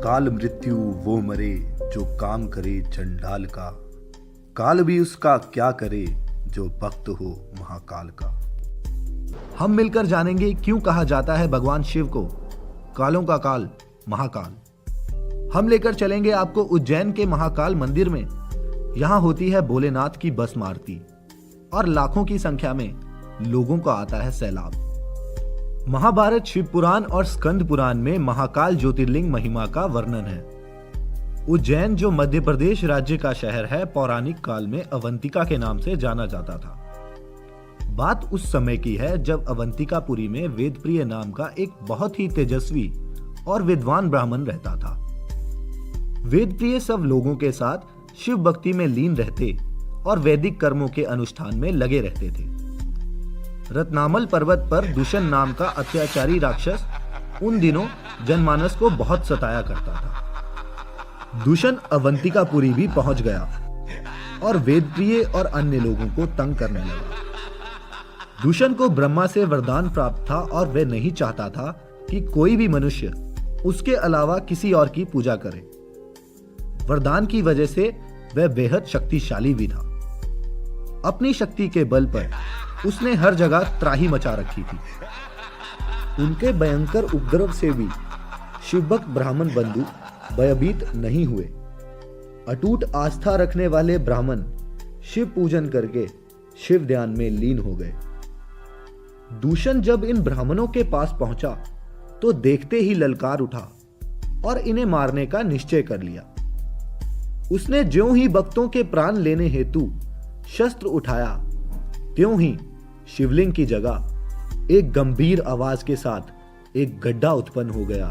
काल मृत्यु वो मरे जो काम करे चंडाल का, काल भी उसका क्या करे जो भक्त हो महाकाल का। हम मिलकर जानेंगे क्यों कहा जाता है भगवान शिव को कालों का काल महाकाल। हम लेकर चलेंगे आपको उज्जैन के महाकाल मंदिर में। यहां होती है भोलेनाथ की भस्म आरती और लाखों की संख्या में लोगों का आता है सैलाब। महाभारत, शिव पुराण और स्कंद पुराण में महाकाल ज्योतिर्लिंग महिमा का वर्णन है। उज्जैन, जो मध्य प्रदेश राज्य का शहर है, पौराणिक काल में अवंतिका के नाम से जाना जाता था। बात उस समय की है जब अवंतिकापुरी में वेदप्रिय नाम का एक बहुत ही तेजस्वी और विद्वान ब्राह्मण रहता था। वेदप्रिय सब लोगों के साथ शिव भक्ति में लीन रहते और वैदिक कर्मों के अनुष्ठान में लगे रहते थे। रत्नामल पर्वत पर दूषण नाम का अत्याचारी राक्षस उन दिनों जनमानस को बहुत सताया करता था। दूषण अवंतिकापुरी भी पहुंच गया और वेदप्रिय और अन्य लोगों को तंग करने लगा। दूषण को ब्रह्मा से वरदान प्राप्त था और वह नहीं चाहता था कि कोई भी मनुष्य उसके अलावा किसी और की पूजा करे। वरदान की वजह से वह बेहद शक्तिशाली भी था। अपनी शक्ति के बल पर उसने हर जगह त्राही मचा रखी थी। उनके भयंकर उपद्रव से भी शिवभक्त ब्राह्मण बंधु भयभीत नहीं हुए। अटूट आस्था रखने वाले ब्राह्मण शिव पूजन करके शिव ध्यान में लीन हो गए। दूषण जब इन ब्राह्मणों के पास पहुंचा तो देखते ही ललकार उठा और इन्हें मारने का निश्चय कर लिया। उसने ज्यों ही भक्तों के प्राण लेने हेतु शस्त्र उठाया, त्यों ही शिवलिंग की जगह एक गंभीर आवाज के साथ एक गड्ढा उत्पन्न हो गया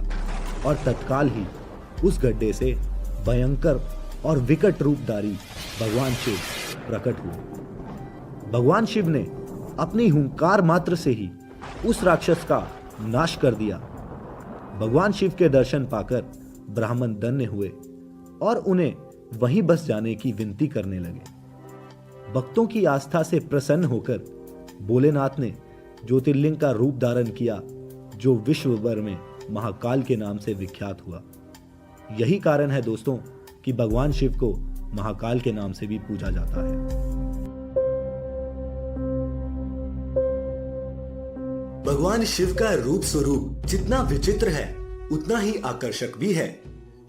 और तत्काल ही उस गड्ढे से भयंकर और विकट रूपधारी भगवान शिव प्रकट हुए। भगवान शिव ने अपनी हुंकार मात्र से ही उस राक्षस का नाश कर दिया। भगवान शिव के दर्शन पाकर ब्राह्मण धन्य हुए और उन्हें वहीं बस जाने की विनती करने लगे। भक्तों की आस्था से प्रसन्न होकर भोलेनाथ ने ज्योतिर्लिंग का रूप धारण किया, जो विश्व भर में महाकाल के नाम से विख्यात हुआ। यही कारण है दोस्तों कि भगवान शिव को महाकाल के नाम से भी पूजा जाता है। भगवान शिव का रूप स्वरूप जितना विचित्र है उतना ही आकर्षक भी है।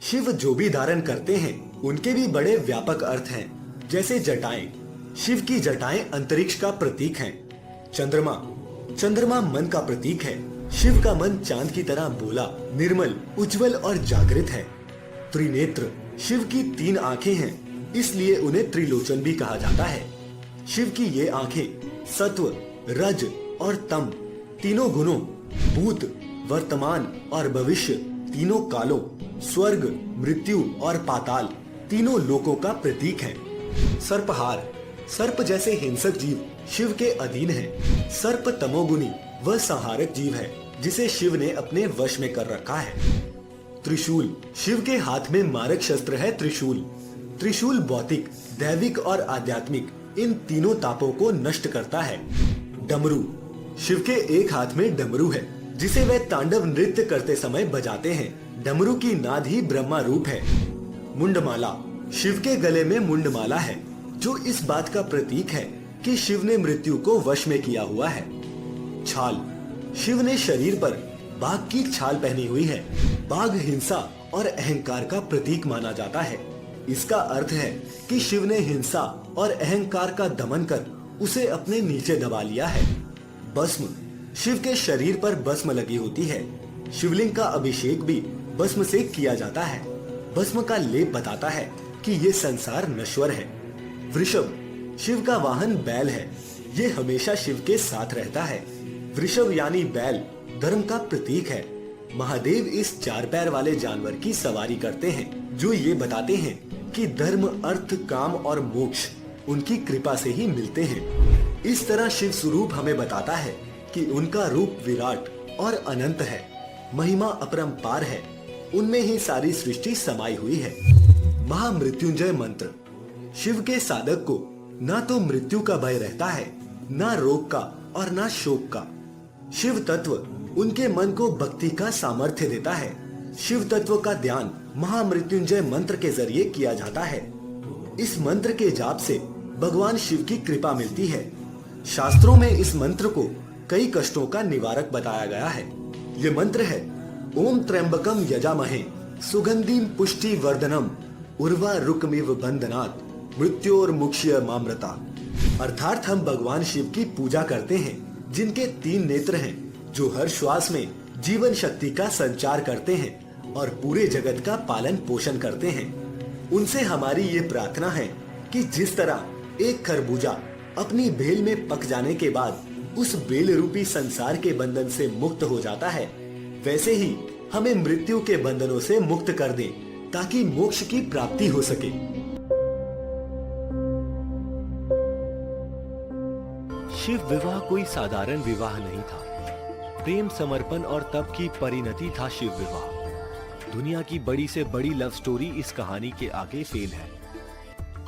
शिव जो भी धारण करते हैं उनके भी बड़े व्यापक अर्थ हैं। जैसे जटाएं, शिव की जटाएं अंतरिक्ष का प्रतीक हैं। चंद्रमा मन का प्रतीक है। शिव का मन चांद की तरह भोला, निर्मल, उज्जवल और जागृत है। त्रिनेत्र, शिव की 3 आंखें हैं, इसलिए उन्हें त्रिलोचन भी कहा जाता है। शिव की ये आंखें सत्व, रज और तम तीनों गुणों, भूत, वर्तमान और भविष्य तीनों कालों, स्वर्ग, मृत्यु और पाताल तीनों लोकों का प्रतीक है। सर्पहार, सर्प जैसे हिंसक जीव शिव के अधीन है। सर्प तमोगुनी वह संहारक जीव है जिसे शिव ने अपने वश में कर रखा है। त्रिशूल, शिव के हाथ में मारक शस्त्र है त्रिशूल। त्रिशूल भौतिक, दैविक और आध्यात्मिक इन तीनों तापों को नष्ट करता है। डमरू, शिव के एक हाथ में डमरू है जिसे वह तांडव नृत्य करते समय बजाते हैं। डमरू की नाद ही ब्रह्मा रूप है। मुंडमाला, शिव के गले में मुंडमाला है जो इस बात का प्रतीक है कि शिव ने मृत्यु को वश में किया हुआ है। छाल, शिव ने शरीर पर बाघ की छाल पहनी हुई है। बाघ हिंसा और अहंकार का प्रतीक माना जाता है। इसका अर्थ है कि शिव ने हिंसा और अहंकार का दमन कर उसे अपने नीचे दबा लिया है। भस्म, शिव के शरीर पर भस्म लगी होती है। शिवलिंग का अभिषेक भी भस्म से किया जाता है। भस्म का लेप बताता है कि ये संसार नश्वर है। वृषभ, शिव का वाहन बैल है। ये हमेशा शिव के साथ रहता है। वृषभ यानी बैल धर्म का प्रतीक है। महादेव इस 4 पैर वाले जानवर की सवारी करते हैं, जो ये बताते हैं कि धर्म, अर्थ, काम और मोक्ष उनकी कृपा से ही मिलते हैं। इस तरह शिव स्वरूप हमें बताता है कि उनका रूप विराट और अनंत है। महिमा अपरंपार है। उनमें ही सारी सृष्टि समाई हुई है। महामृत्युंजय मंत्र, शिव के साधक को ना तो मृत्यु का भय रहता है, ना रोग का और ना शोक का। शिव तत्व उनके मन को भक्ति का सामर्थ्य देता है। शिव तत्व का ध्यान महामृत्युंजय मंत्र के जरिए किया जाता है। इस मंत्र के जाप से भगवान शिव की कृपा मिलती है। शास्त्रों में इस मंत्र को कई कष्टों का निवारक बताया गया है। ये मंत्र है ओम त्र्यंबकम यजामहे सुगंधिम पुष्टि वर्धनम उर्वा रुकमिव बंधनात् मृत्योर्मुक्ष्य मामृता। अर्थात हम भगवान शिव की पूजा करते हैं जिनके 3 नेत्र हैं, जो हर श्वास में जीवन शक्ति का संचार करते हैं और पूरे जगत का पालन पोषण करते हैं। उनसे हमारी ये प्रार्थना है कि जिस तरह एक खरबूजा अपनी बेल में पक जाने के बाद उस बेल रूपी संसार के बंधन से मुक्त हो जाता है, वैसे ही हमें मृत्यु के बंधनों से मुक्त कर दें ताकि मोक्ष की प्राप्ति हो सके। शिव विवाह कोई साधारण विवाह नहीं था। प्रेम, समर्पण और तप की परिणति था शिव विवाह। दुनिया की बड़ी से बड़ी लव स्टोरी इस कहानी के आगे फेल है।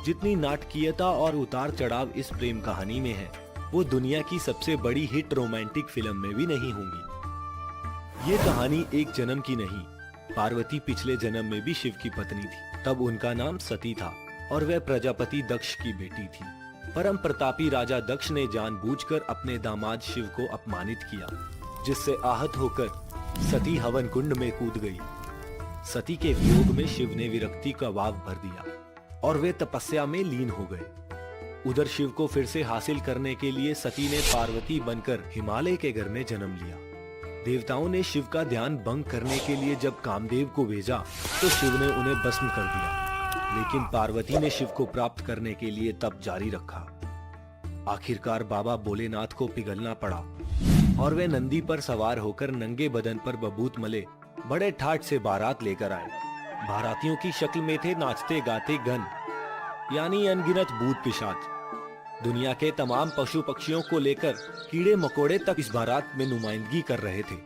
जितनी नाटकीयता और उतार चढ़ाव इस प्रेम कहानी में है, वो दुनिया की सबसे बड़ी हिट रोमांटिक फिल्म में भी नहीं होंगी। ये कहानी एक जन्म की नहीं, पार्वती पिछले जन्म में भी शिव की पत्नी थी। तब उनका नाम सती था और वह प्रजापति दक्ष की बेटी थी। परम प्रतापी राजा दक्ष ने जानबूझकर अपने दामाद शिव को अपमानित किया, जिससे आहत होकर सती हवन कुंड में कूद गई। सती के वियोग में शिव ने विरक्ति का भाव भर दिया और वे तपस्या में लीन हो गए। उधर शिव को फिर से हासिल करने के लिए सती ने पार्वती बनकर हिमालय के घर में जन्म लिया। देवताओं ने शिव का ध्यान भंग करने के लिए जब कामदेव को भेजा तो शिव ने उन्हें भस्म कर दिया, लेकिन पार्वती ने शिव को प्राप्त करने के लिए तप जारी रखा। आखिरकार बाबा भोलेनाथ को पिघलना पड़ा और वे नंदी पर सवार होकर नंगे बदन पर बबूत मले बड़े ठाठ से बारात लेकर आए। बारातियों की शक्ल में थे नाचते गाते गण, यानी अनगिनत भूत पिशाच। दुनिया के तमाम पशु पक्षियों को लेकर कीड़े मकोड़े तक इस बारात में नुमाइंदगी कर रहे थे।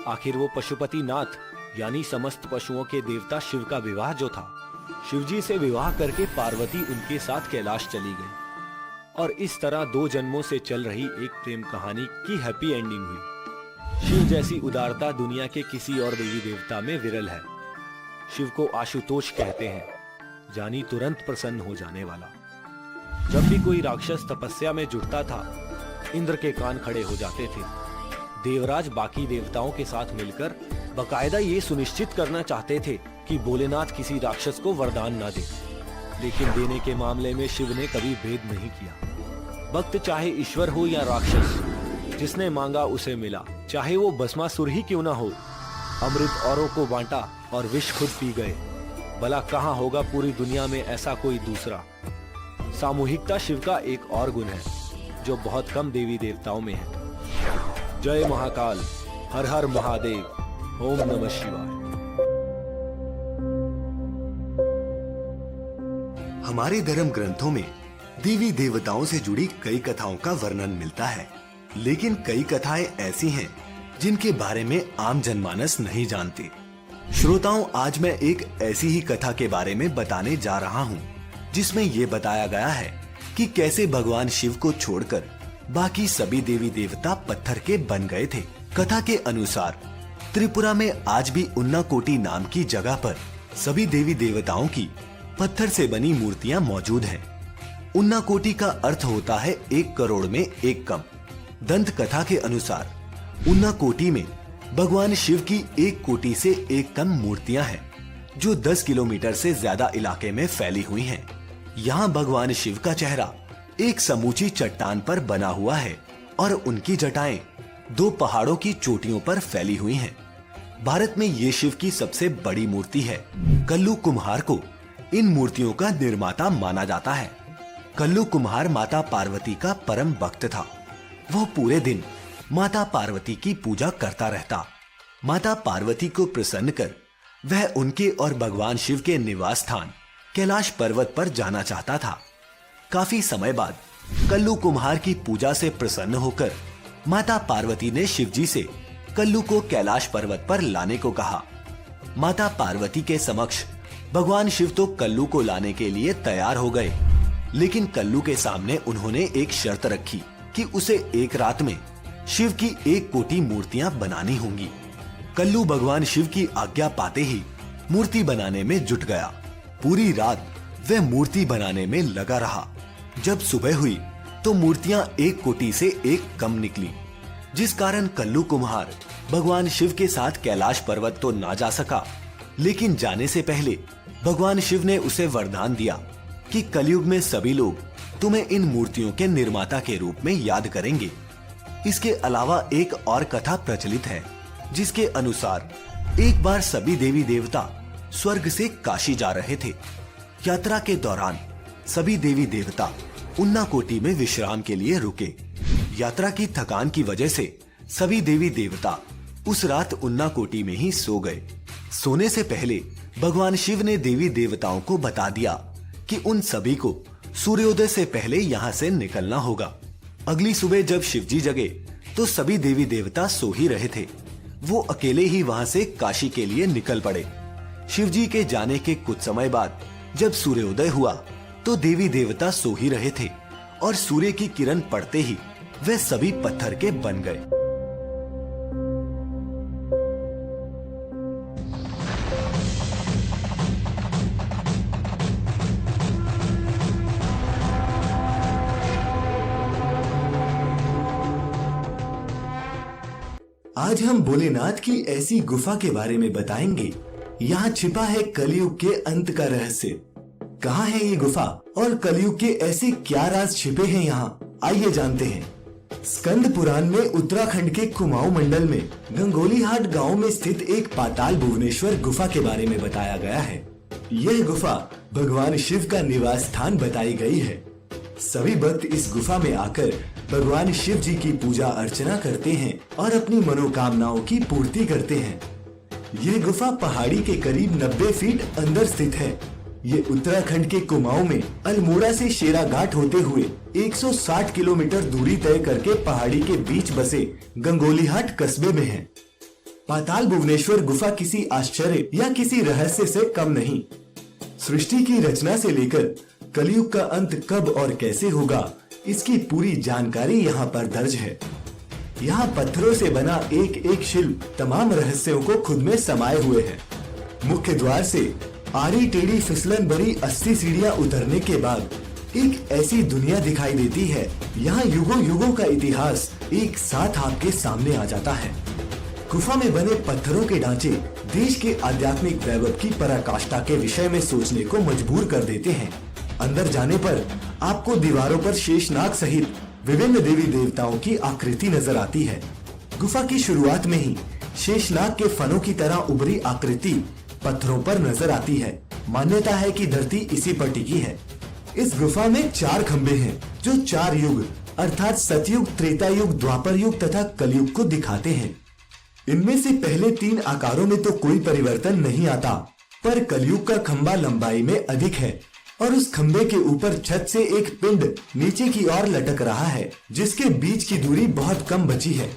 आखिर वो पशुपति नाथ यानी समस्त पशुओं के देवता शिव का विवाह जो था, शिवजी से विवाह करके पार्वती उनके साथ कैलाश चली गई और इस तरह 2 जन्मों से चल रही एक प्रेम कहानी की हैप्पी एंडिंग हुई। शिव जैसी उदारता दुनिया के किसी और देवी देवता में विरल है। शिव को आशुतोष कहते हैं, जानी तुरंत प्रसन्न हो जाने वाला। जब भी कोई राक्षस तपस्या में जुटता था, इंद्र के कान खड़े हो जाते थे। देवराज बाकी देवताओं के साथ मिलकर बकायदा ये सुनिश्चित करना चाहते थे कि भोलेनाथ किसी राक्षस को वरदान ना दे, लेकिन देने के मामले में शिव ने कभी भेद नहीं किया। भक्त चाहे ईश्वर हो या राक्षस, जिसने मांगा उसे मिला, चाहे वो भस्मासुर ही क्यों ना हो। अमृत औरों को बांटा और विष खुद पी गए। भला कहाँ होगा पूरी दुनिया में ऐसा कोई दूसरा। सामूहिकता शिव का एक और गुण है जो बहुत कम देवी देवताओं में है। जय महाकाल, हर हर महादेव, ओम नमः शिवाय। हमारे धर्म ग्रंथों में देवी देवताओं से जुड़ी कई कथाओं का वर्णन मिलता है, लेकिन कई कथाएं ऐसी हैं जिनके बारे में आम जनमानस नहीं जानते। श्रोताओं, आज मैं एक ऐसी ही कथा के बारे में बताने जा रहा हूँ जिसमें ये बताया गया है कि कैसे भगवान शिव को छोड़कर बाकी सभी देवी देवता पत्थर के बन गए थे। कथा के अनुसार त्रिपुरा में आज भी उन्नाकोटी नाम की जगह पर सभी देवी देवताओं की पत्थर से बनी मूर्तियां मौजूद हैं। उन्नाकोटी का अर्थ होता है 1 करोड़ में 1 कम। दंत कथा के अनुसार उन्नाकोटी में भगवान शिव की 1 कोटि से 1 कम मूर्तियां हैं, जो 10 किलोमीटर से ज्यादा इलाके में फैली हुई हैं। यहाँ भगवान शिव का चेहरा एक समूची चट्टान पर बना हुआ है और उनकी जटाएं 2 पहाड़ों की चोटियों पर फैली हुई हैं। भारत में ये शिव की सबसे बड़ी मूर्ति है। कल्लू कुम्हार को इन मूर्तियों का निर्माता माना जाता है। कल्लू कुम्हार माता पार्वती का परम भक्त था। वह पूरे दिन माता पार्वती की पूजा करता रहता। माता पार्वती को प्रसन्न कर वह उनके और भगवान शिव के निवास स्थान कैलाश पर्वत पर जाना चाहता था। काफी समय बाद कल्लू कुम्हार की पूजा से प्रसन्न होकर माता पार्वती ने शिवजी से कल्लू को कैलाश पर्वत पर लाने को कहा। माता पार्वती के समक्ष भगवान शिव तो कल्लू को लाने के लिए तैयार हो गए, लेकिन कल्लू के सामने उन्होंने एक शर्त रखी कि उसे एक रात में शिव की 1 कोटि मूर्तियां बनानी होंगी। कल्लू भगवान शिव की आज्ञा पाते ही मूर्ति बनाने में जुट गया। पूरी रात वह मूर्ति बनाने में लगा रहा। जब सुबह हुई तो मूर्तियां एक कोटि से एक कम निकली, जिस कारण कल्लू कुम्हार भगवान शिव के साथ कैलाश पर्वत तो ना जा सका, लेकिन जाने से पहले भगवान शिव ने उसे वरदान दिया कि कलयुग में सभी लोग तुम्हें इन मूर्तियों के निर्माता के रूप में याद करेंगे। इसके अलावा एक और कथा प्रचलित है, जिसके अनुसार एक बार सभी देवी देवता स्वर्ग से काशी जा रहे थे। यात्रा के दौरान सभी देवी देवता उन्नाकोटी में विश्राम के लिए रुके। यात्रा की थकान की वजह से सभी देवी देवता उस रात उन्नाकोटी में ही सो गए। सोने से पहले भगवान शिव ने देवी देवताओं को बता दिया कि उन सभी को सूर्योदय से पहले यहाँ से निकलना होगा। अगली सुबह जब शिवजी जगे तो सभी देवी देवता सो ही रहे थे। वो अकेले ही वहाँ से काशी के लिए निकल पड़े। शिवजी के जाने के कुछ समय बाद जब सूर्योदय हुआ तो देवी देवता सो ही रहे थे और सूर्य की किरण पड़ते ही वे सभी पत्थर के बन गए। आज हम भोलेनाथ की ऐसी गुफा के बारे में बताएंगे। यहाँ छिपा है कलयुग के अंत का रहस्य। कहाँ है ये गुफा और कलयुग के ऐसे क्या राज छिपे हैं यहाँ, आइए जानते हैं। स्कंद पुराण में उत्तराखंड के कुमाऊं मंडल में गंगोलीहाट गांव में स्थित एक पाताल भुवनेश्वर गुफा के बारे में बताया गया है। यह गुफा भगवान शिव का निवास स्थान बताई गई है। सभी भक्त इस गुफा में आकर भगवान शिव जी की पूजा अर्चना करते हैं और अपनी मनोकामनाओं की पूर्ति करते हैं। यह गुफा पहाड़ी के करीब 90 फीट अंदर स्थित है। ये उत्तराखंड के कुमाऊं में अल्मोड़ा से शेराघाट होते हुए 160 किलोमीटर दूरी तय करके पहाड़ी के बीच बसे गंगोलीहाट कस्बे में है। पाताल भुवनेश्वर गुफा किसी आश्चर्य या किसी रहस्य से कम नहीं। सृष्टि की रचना से लेकर कलयुग का अंत कब और कैसे होगा, इसकी पूरी जानकारी यहाँ पर दर्ज है। यहाँ पत्थरों से बना एक एक शिल्प तमाम रहस्यों को खुद में समाये हुए है। मुख्य द्वार से आड़ी टेढ़ी फिसलन भरी 80 सीढ़ियाँ उतरने के बाद एक ऐसी दुनिया दिखाई देती है। यहाँ युगों युगों का इतिहास एक साथ आपके सामने आ जाता है। गुफा में बने पत्थरों के ढांचे देश के आध्यात्मिक वैभव की पराकाष्ठा के विषय में सोचने को मजबूर कर देते हैं। अंदर जाने पर आपको दीवारों पर शेषनाग सहित विभिन्न देवी देवताओं की आकृति नजर आती है। गुफा की शुरुआत में ही शेषनाग के फनों की तरह उभरी आकृति पत्थरों पर नजर आती है। मान्यता है कि धरती इसी पर टिकी है। इस गुफा में 4 खंबे हैं जो 4 युग अर्थात सतयुग, त्रेता युग, द्वापर युग तथा कलयुग को दिखाते हैं। इनमें से पहले 3 आकारों में तो कोई परिवर्तन नहीं आता, पर कलयुग का खंबा लंबाई में अधिक है और उस खंबे के ऊपर छत से एक पिंड नीचे की ओर लटक रहा है, जिसके बीच की दूरी बहुत कम बची है।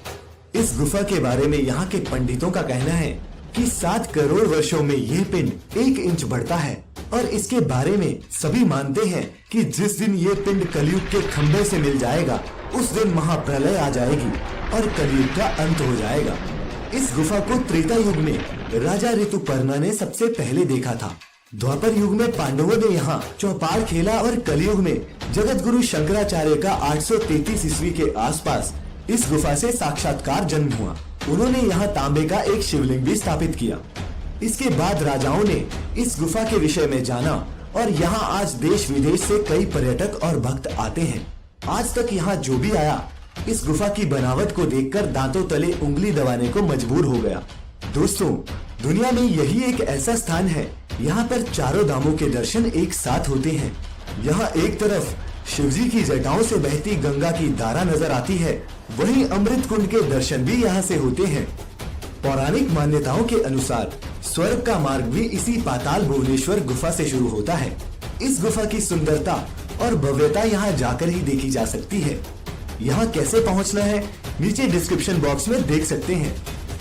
इस गुफा के बारे में यहाँ के पंडितों का कहना है कि 7 करोड़ वर्षों में यह पिंड 1 इंच बढ़ता है और इसके बारे में सभी मानते हैं कि जिस दिन ये पिंड कलयुग के खंबे से मिल जाएगा उस दिन महाप्रलय आ जाएगी और कलयुग का अंत हो जाएगा। इस गुफा को त्रेता युग में राजा ऋतुपर्णा ने सबसे पहले देखा था। द्वापर युग में पांडवों ने यहाँ चौपाल खेला और कलयुग में जगत गुरु शंकराचार्य का 833 ईस्वी के आसपास इस गुफा से साक्षात्कार जन्म हुआ। उन्होंने यहाँ तांबे का एक शिवलिंग भी स्थापित किया। इसके बाद राजाओं ने इस गुफा के विषय में जाना और यहाँ आज देश विदेश से कई पर्यटक और भक्त आते हैं। आज तक यहाँ जो भी आया इस गुफा की बनावट को देखकर दांतों तले उंगली दबाने को मजबूर हो गया। दोस्तों, दुनिया में यही एक ऐसा स्थान है यहाँ पर चारों धामों के दर्शन एक साथ होते हैं। यहाँ एक तरफ शिवजी की जटाओं से बहती गंगा की धारा नजर आती है, वहीं अमृत कुंड के दर्शन भी यहाँ से होते हैं। पौराणिक मान्यताओं के अनुसार स्वर्ग का मार्ग भी इसी पाताल भुवनेश्वर गुफा से शुरू होता है। इस गुफा की सुंदरता और भव्यता यहाँ जाकर ही देखी जा सकती है। यहाँ कैसे पहुँचना है नीचे डिस्क्रिप्शन बॉक्स में देख सकते हैं।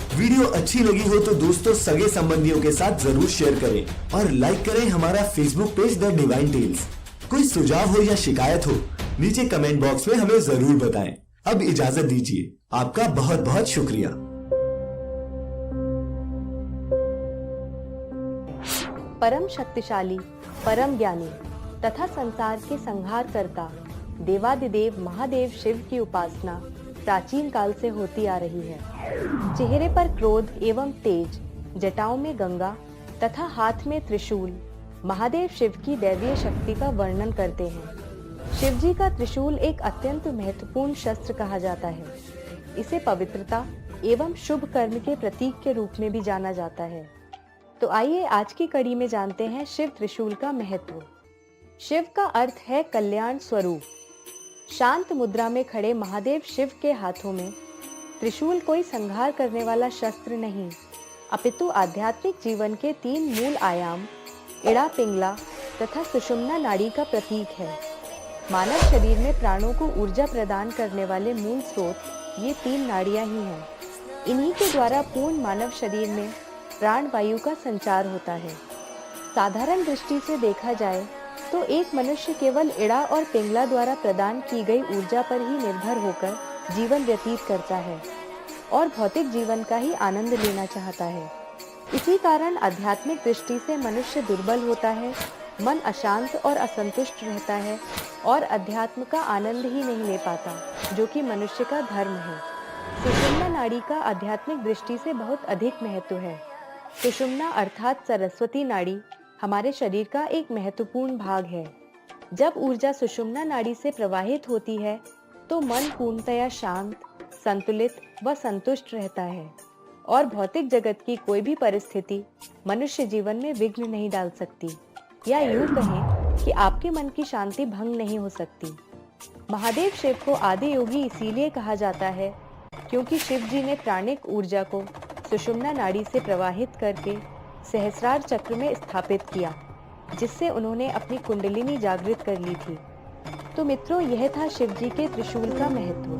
वीडियो अच्छी लगी हो तो दोस्तों सगे संबंधियों के साथ जरूर शेयर करें और लाइक करें हमारा Facebook page The Divine Tales. कोई सुझाव हो या शिकायत हो नीचे कमेंट बॉक्स में हमें जरूर बताएं। अब इजाजत दीजिए, आपका बहुत बहुत शुक्रिया। परम शक्तिशाली, परम ज्ञानी तथा संसार के संहारकर्ता देवादिदेव महादेव शिव की उपासना प्राचीन काल से होती आ रही है। चेहरे पर क्रोध एवं तेज, जटाओं में गंगा तथा हाथ में त्रिशूल महादेव शिव की दैवीय शक्ति का वर्णन करते हैं। शिव जी का त्रिशूल एक अत्यंत महत्वपूर्ण शस्त्र कहा जाता है। इसे पवित्रता एवं शुभ कर्म के प्रतीक के रूप में भी जाना जाता है। तो आइए आज की कड़ी में जानते हैं शिव त्रिशूल का महत्व। शिव का अर्थ है कल्याण स्वरूप। शांत मुद्रा में खड़े महादेव शिव के हाथों में त्रिशूल कोई संहार करने वाला शस्त्र नहीं, अपितु आध्यात्मिक जीवन के 3 मूल आयाम इड़ा, पिंगला तथा सुषुम्ना नाड़ी का प्रतीक है। मानव शरीर में प्राणों को ऊर्जा प्रदान करने वाले मूल स्रोत ये 3 नाड़ियां ही हैं। इन्हीं के द्वारा पूर्ण मानव शरीर में प्राण वायु का संचार होता है। साधारण दृष्टि से देखा जाए तो एक मनुष्य केवल इड़ा और पिंगला द्वारा प्रदान की गई ऊर्जा पर ही निर्भर होकर जीवन व्यतीत करता है और भौतिक जीवन का ही आनंद लेना चाहता है। इसी कारण आध्यात्मिक दृष्टि से मनुष्य दुर्बल होता है, मन अशांत और असंतुष्ट रहता है और अध्यात्म का आनंद ही नहीं ले पाता, जो कि मनुष्य का धर्म है। सुषुम्ना नाड़ी का आध्यात्मिक दृष्टि से बहुत अधिक महत्व है। सुषुम्ना अर्थात सरस्वती नाड़ी हमारे शरीर का एक महत्वपूर्ण भाग है। जब ऊर्जा सुषुम्ना नाड़ी से प्रवाहित होती है तो मन पूर्णतया शांत, संतुलित व संतुष्ट रहता है और भौतिक जगत की कोई भी परिस्थिति मनुष्य जीवन में विघ्न नहीं डाल सकती, या यूं कहें कि आपके मन की शांति भंग नहीं हो सकती। महादेव शिव को आदि योगी इसीलिए कहा जाता है क्योंकि शिव जी ने प्राणिक ऊर्जा को सुषुम्ना नाड़ी से प्रवाहित करके सहस्रार चक्र में स्थापित किया, जिससे उन्होंने अपनी कुंडलिनी जागृत कर ली थी। तो मित्रों, यह था शिव जी के त्रिशूल का महत्व।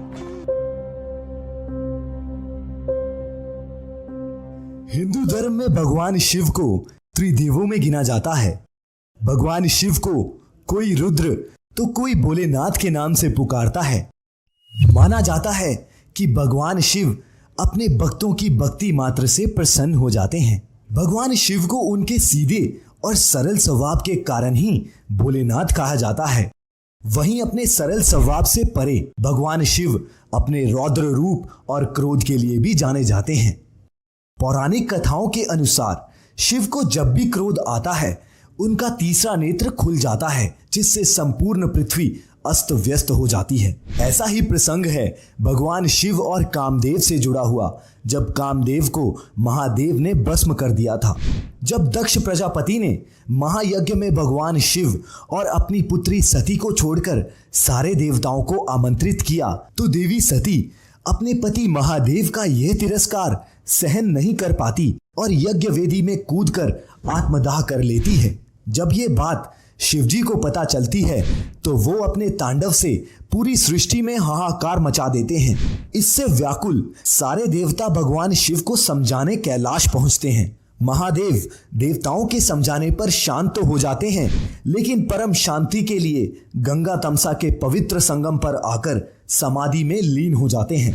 हिंदू धर्म में भगवान शिव को त्रिदेवों में गिना जाता है। भगवान शिव को कोई रुद्र तो कोई भोलेनाथ के नाम से पुकारता है। माना जाता है कि भगवान शिव अपने भक्तों की भक्ति मात्र से प्रसन्न हो जाते हैं। भगवान शिव को उनके सीधे और सरल स्वभाव के कारण ही भोलेनाथ कहा जाता है। वहीं अपने सरल स्वभाव से परे भगवान शिव अपने रौद्र रूप और क्रोध के लिए भी जाने जाते हैं। पौराणिक कथाओं के अनुसार शिव को जब भी क्रोध आता है, उनका तीसरा नेत्र खुल जाता है, जिससे संपूर्ण पृथ्वी अस्त व्यस्त हो जाती है। ऐसा ही प्रसंग है भगवान शिव और कामदेव से जुड़ा हुआ, जब कामदेव को महादेव ने भस्म कर दिया था। जब दक्ष प्रजापति ने महायज्ञ में भगवान शिव और अपनी पुत्री सती को छोड़कर सारे देवताओं को आमंत्रित किया, तो देवी सती अपने पति महादेव का यह तिरस्कार सहन नहीं कर पाती और यज्ञ वेदी में कूदकर आत्मदाह कर लेती है। जब ये बात शिवजी को पता चलती है तो वो अपने तांडव से पूरी सृष्टि में हाहाकार मचा देते हैं। इससे व्याकुल सारे देवता भगवान शिव को समझाने कैलाश पहुंचते हैं। महादेव देवताओं के समझाने पर शांत तो हो जाते हैं, लेकिन परम शांति के लिए गंगा तमसा के पवित्र संगम पर आकर समाधि में लीन हो जाते हैं।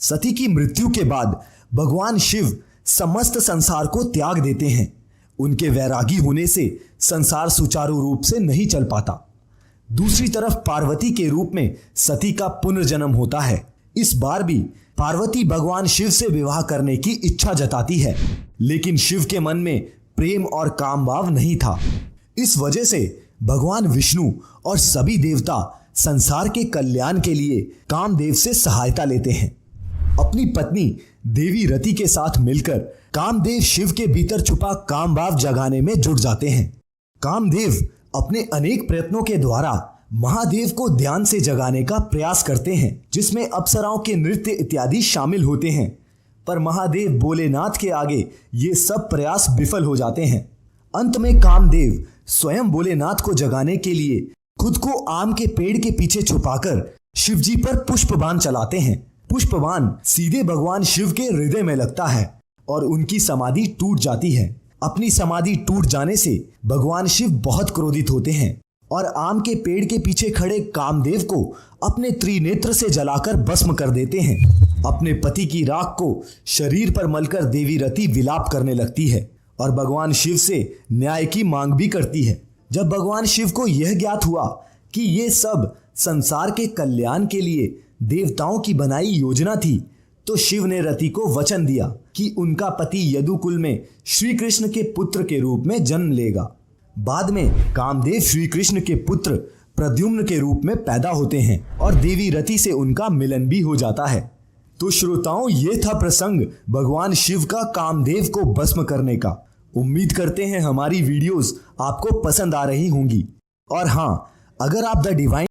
सती की मृत्यु के बाद भगवान शिव समस्त संसार को त्याग देते हैं। उनके वैरागी होने से संसार सुचारू रूप से नहीं चल पाता। दूसरी तरफ पार्वती के रूप में सती का पुनर्जन्म होता है। इस बार भी पार्वती भगवान शिव से विवाह करने की इच्छा जताती है, लेकिन शिव के मन में प्रेम और काम भाव नहीं था। इस वजह से भगवान विष्णु और सभी देवता संसार के कल्याण के लिए कामदेव से सहायता लेते हैं। अपनी पत्नी देवी रति के साथ मिलकर कामदेव शिव के भीतर छुपा काम भाव जगाने में जुट जाते हैं। कामदेव अपने अनेक प्रयत्नों के द्वारा महादेव को ध्यान से जगाने का प्रयास करते हैं, जिसमें अप्सराओं के नृत्य इत्यादि शामिल होते हैं, पर महादेव भोलेनाथ के आगे ये सब प्रयास विफल हो जाते हैं। अंत में कामदेव स्वयं भोलेनाथ को जगाने के लिए खुद को आम के पेड़ के पीछे छुपाकर शिवजी पर पुष्पबाण चलाते हैं। पुष्पबाण सीधे भगवान शिव के हृदय में लगता है और उनकी समाधि टूट जाती है। अपनी समाधि टूट जाने से भगवान शिव बहुत क्रोधित होते हैं और आम के पेड़ के पीछे खड़े कामदेव को अपने त्रिनेत्र से जलाकर भस्म कर देते हैं। अपने पति की राख को शरीर पर मलकर देवी रति विलाप करने लगती है और भगवान शिव से न्याय की मांग भी करती है। जब भगवान शिव को यह ज्ञात हुआ कि ये सब संसार के कल्याण के लिए देवताओं की बनाई योजना थी, तो शिव ने रति को वचन दिया कि उनका पति यदुकुल में श्री कृष्ण के पुत्र के रूप में जन्म लेगा। बाद में कामदेव श्री कृष्ण के पुत्र प्रद्युम्न के रूप में पैदा होते हैं और देवी रति से उनका मिलन भी हो जाता है। तो श्रोताओं, ये था प्रसंग भगवान शिव का कामदेव को भस्म करने का। उम्मीद करते हैं हमारी वीडियोस आपको पसंद आ रही होंगी। और हाँ, अगर आप द डिवाइन